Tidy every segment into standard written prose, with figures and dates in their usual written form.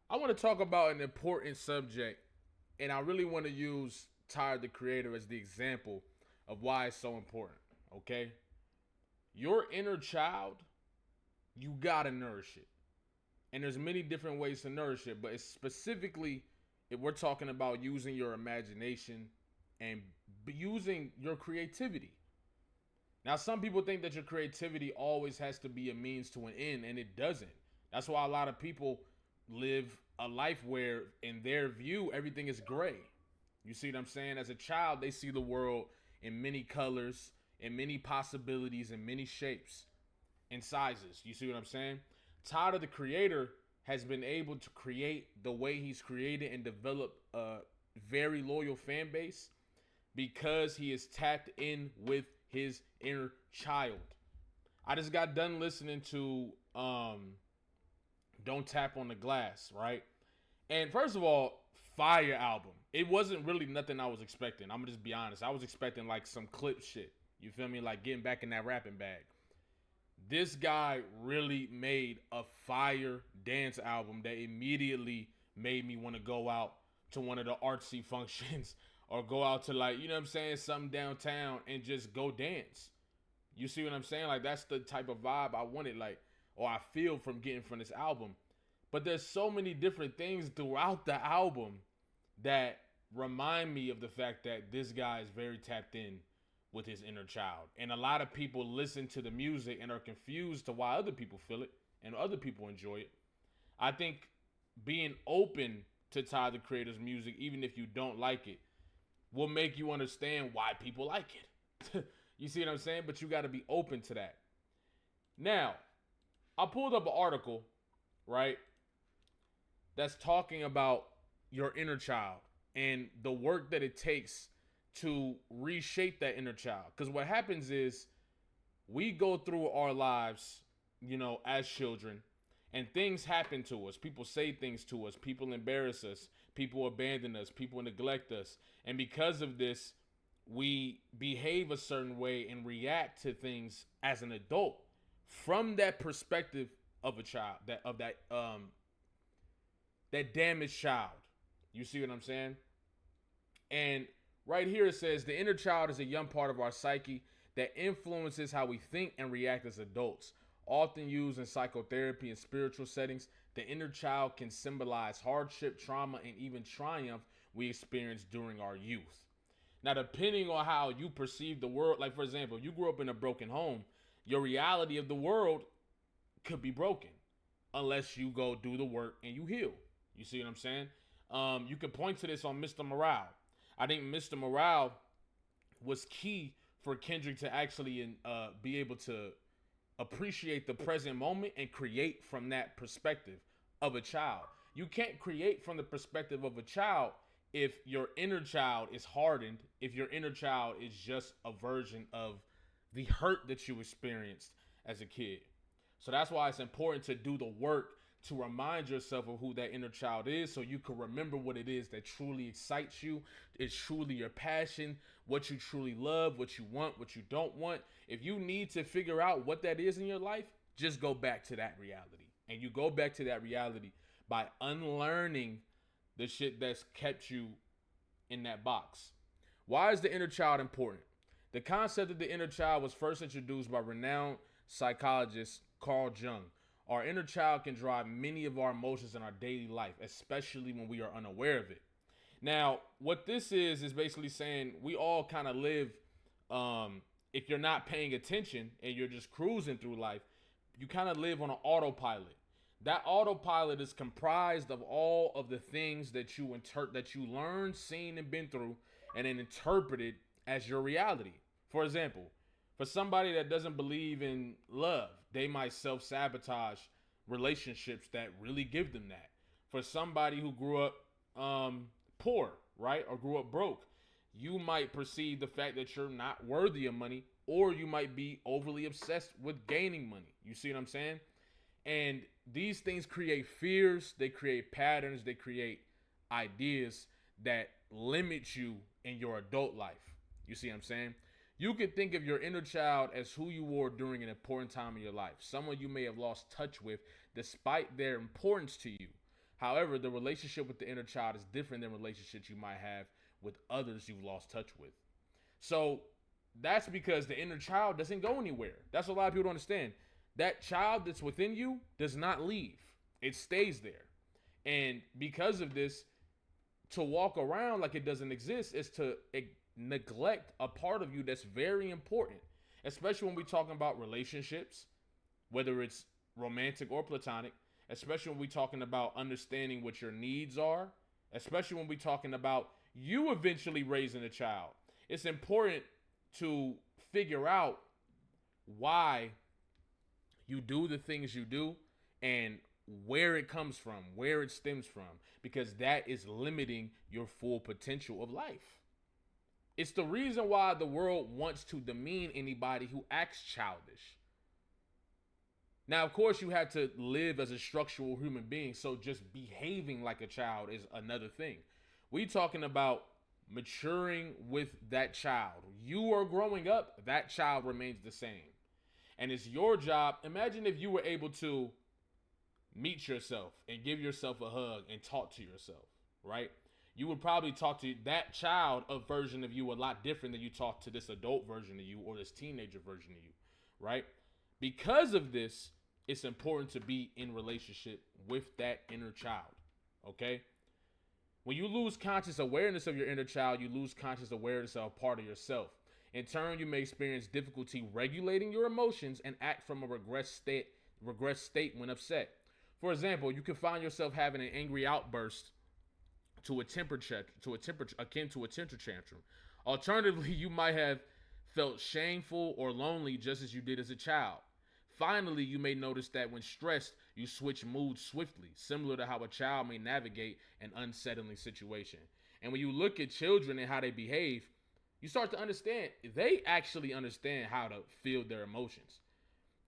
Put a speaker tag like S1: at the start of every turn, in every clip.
S1: I want to talk about an important subject, and I really want to use Tyler the Creator as the example of why it's so important. Okay? Your inner child, you gotta nourish it. And there's many different ways to nourish it, but it's specifically if we're talking about using your imagination and using your creativity. Now, some people think that your creativity always has to be a means to an end, and it doesn't. That's why a lot of people live a life where, in their view, everything is gray. You see what I'm saying? As a child, they see the world in many colors, in many possibilities, in many shapes and sizes. You see what I'm saying? Tyler, the creator, has been able to create the way he's created and develop a very loyal fan base because he is tapped in with his inner child. I just got done listening to Don't Tap on the Glass, right? And first of all, fire album. It wasn't really nothing I was expecting. I'm gonna just be honest. I was expecting like some clip shit. You feel me? Like getting back in that rapping bag. This guy really made a fire dance album that immediately made me want to go out to one of the artsy functions or go out to, like, you know what I'm saying, something downtown and just go dance. You see what I'm saying? Like, that's the type of vibe I wanted, like, or I feel from getting from this album. But there's so many different things throughout the album that remind me of the fact that this guy is very tapped in with his inner child. And a lot of people listen to the music and are confused to why other people feel it and other people enjoy it. I think being open to Tyler the Creator's music, even if you don't like it, will make you understand why people like it. You see what I'm saying? But you got to be open to that. Now, I pulled up an article, right, that's talking about your inner child and the work that it takes to reshape that inner child. Because what happens is we go through our lives, as children, and things happen to us. People say things to us. People embarrass us. People abandon us. People neglect us. And because of this, we behave a certain way and react to things as an adult from that perspective of a child, that damaged child. You see what I'm saying? And right here it says the inner child is a young part of our psyche that influences how we think and react as adults. Often used in psychotherapy and spiritual settings, the inner child can symbolize hardship, trauma, and even triumph we experience during our youth. Now, depending on how you perceive the world, like for example, if you grew up in a broken home, your reality of the world could be broken unless you go do the work and you heal. You see what I'm saying? You can point to this on Mr. Morale. I think Mr. Morale was key for Kendrick to actually be able to appreciate the present moment and create from that perspective of a child. You can't create from the perspective of a child if your inner child is hardened, if your inner child is just a version of the hurt that you experienced as a kid. So that's why it's important to do the work to remind yourself of who that inner child is so you can remember what it is that truly excites you. It's truly your passion, what you truly love, what you want, what you don't want. If you need to figure out what that is in your life, just go back to that reality. And you go back to that reality by unlearning the shit that's kept you in that box. Why is the inner child important? The concept of the inner child was first introduced by renowned psychologist Carl Jung. Our inner child can drive many of our emotions in our daily life, especially when we are unaware of it. Now, what this is basically saying we all kind of live, if you're not paying attention and you're just cruising through life, you kind of live on an autopilot. That autopilot is comprised of all of the things that you learned, seen, and been through, and then interpreted as your reality. For example, for somebody that doesn't believe in love, they might self-sabotage relationships that really give them that. For somebody who grew up poor, right, or grew up broke, you might perceive the fact that you're not worthy of money, or you might be overly obsessed with gaining money. You see what I'm saying? And these things create fears, they create patterns, they create ideas that limit you in your adult life. You see what I'm saying? You could think of your inner child as who you were during an important time in your life, someone you may have lost touch with despite their importance to you. However, the relationship with the inner child is different than relationships you might have with others you've lost touch with. So that's because the inner child doesn't go anywhere. That's what a lot of people don't understand. That child that's within you does not leave. It stays there. And because of this, to walk around like it doesn't exist is to neglect a part of you that's very important, especially when we're talking about relationships, whether it's romantic or platonic, especially when we're talking about understanding what your needs are, especially when we're talking about you eventually raising a child. It's important to figure out why you do the things you do and where it comes from, where it stems from, because that is limiting your full potential of life. It's the reason why the world wants to demean anybody who acts childish. Now, of course, you have to live as a structural human being, so just behaving like a child is another thing. We talking about maturing with that child. You are growing up, that child remains the same. And it's your job. Imagine if you were able to meet yourself and give yourself a hug and talk to yourself, right? You would probably talk to that child, a version of you, a lot different than you talk to this adult version of you or this teenager version of you, right? Because of this, it's important to be in relationship with that inner child, okay? When you lose conscious awareness of your inner child, you lose conscious awareness of a part of yourself. In turn, you may experience difficulty regulating your emotions and act from a regressed state when upset. For example, you can find yourself having an angry outburst akin to a temper tantrum. Alternatively, you might have felt shameful or lonely just as you did as a child. Finally, you may notice that when stressed, you switch moods swiftly, similar to how a child may navigate an unsettling situation. And when you look at children and how they behave, you start to understand they actually understand how to feel their emotions.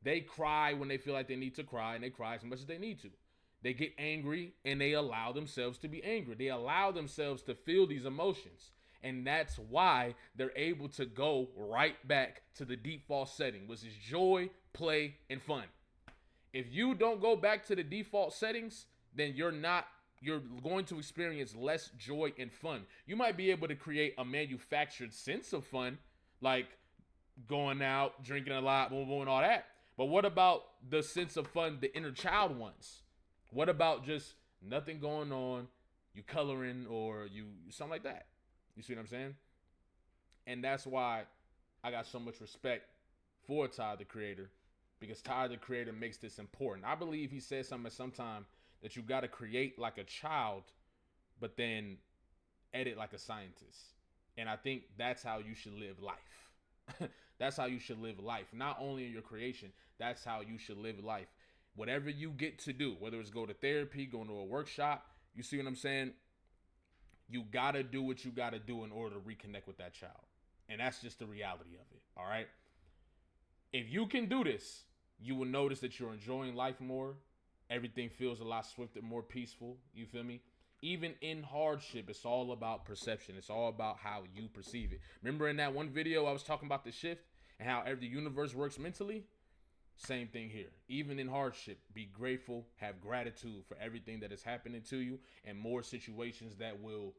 S1: They cry when they feel like they need to cry, and they cry as much as they need to. They get angry, and they allow themselves to be angry. They allow themselves to feel these emotions. And that's why they're able to go right back to the default setting, which is joy, play, and fun. If you don't go back to the default settings, then you're going to experience less joy and fun. You might be able to create a manufactured sense of fun, like going out, drinking a lot, boom, boom, and all that. But what about the sense of fun the inner child wants? What about just nothing going on, you coloring or you something like that? You see what I'm saying? And that's why I got so much respect for Tyler, the Creator, because Tyler, the Creator, makes this important. I believe he said something at some time that you got to create like a child, but then edit like a scientist. And I think that's how you should live life. That's how you should live life. Not only in your creation, that's how you should live life. Whatever you get to do, whether it's go to therapy, going to a workshop, you see what I'm saying? You got to do what you got to do in order to reconnect with that child. And that's just the reality of it, all right? If you can do this, you will notice that you're enjoying life more. Everything feels a lot swifter, more peaceful. You feel me? Even in hardship, it's all about perception. It's all about how you perceive it. Remember in that one video I was talking about the shift and how every universe works mentally? Same thing here. Even in hardship, be grateful, have gratitude for everything that is happening to you, and more situations that will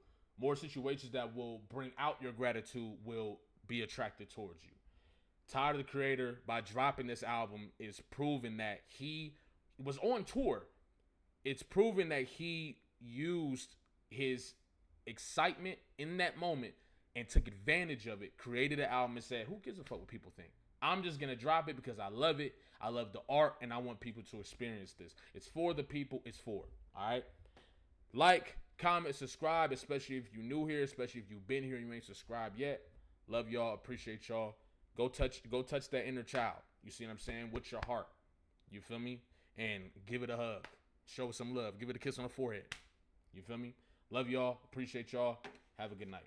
S1: bring out your gratitude will be attracted towards you. Tyler, the Creator, by dropping this album, is proving that he was on tour. It's proven that he used his excitement in that moment and took advantage of it, created an album and said, who gives a fuck what people think? I'm just going to drop it because I love it. I love the art and I want people to experience this. It's for the people. It's for it. All right. Like, comment, subscribe, especially if you're new here, especially if you've been here and you ain't subscribed yet. Love y'all. Appreciate y'all. Go touch that inner child. You see what I'm saying? With your heart. You feel me? And give it a hug. Show it some love. Give it a kiss on the forehead. You feel me? Love y'all. Appreciate y'all. Have a good night.